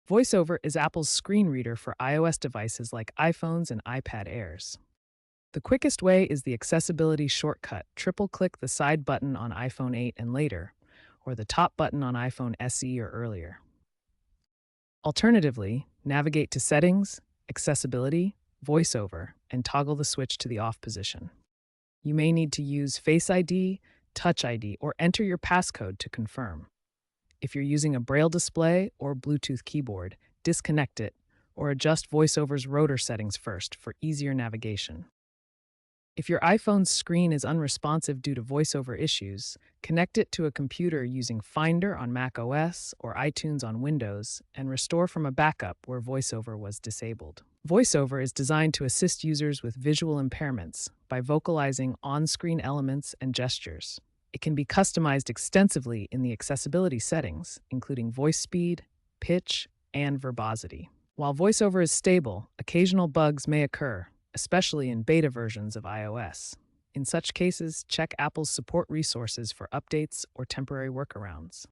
VoiceOver is Apple's screen reader for iOS devices like iPhones and iPad Airs. The quickest way is the accessibility shortcut. Triple-click the side button on iPhone 8 and later, or the top button on iPhone SE or earlier. Alternatively, navigate to Settings, Accessibility, VoiceOver, and toggle the switch to the off position. You may need to use Face ID, Touch ID, or enter your passcode to confirm. If you're using a Braille display or Bluetooth keyboard, disconnect it or adjust VoiceOver's rotor settings first for easier navigation. If your iPhone's screen is unresponsive due to VoiceOver issues, connect it to a computer using Finder on Mac OS or iTunes on Windows and restore from a backup where VoiceOver was disabled. VoiceOver is designed to assist users with visual impairments by vocalizing on-screen elements and gestures. It can be customized extensively in the accessibility settings, including voice speed, pitch, and verbosity. While VoiceOver is stable, occasional bugs may occur, especially in beta versions of iOS. In such cases, check Apple's support resources for updates or temporary workarounds.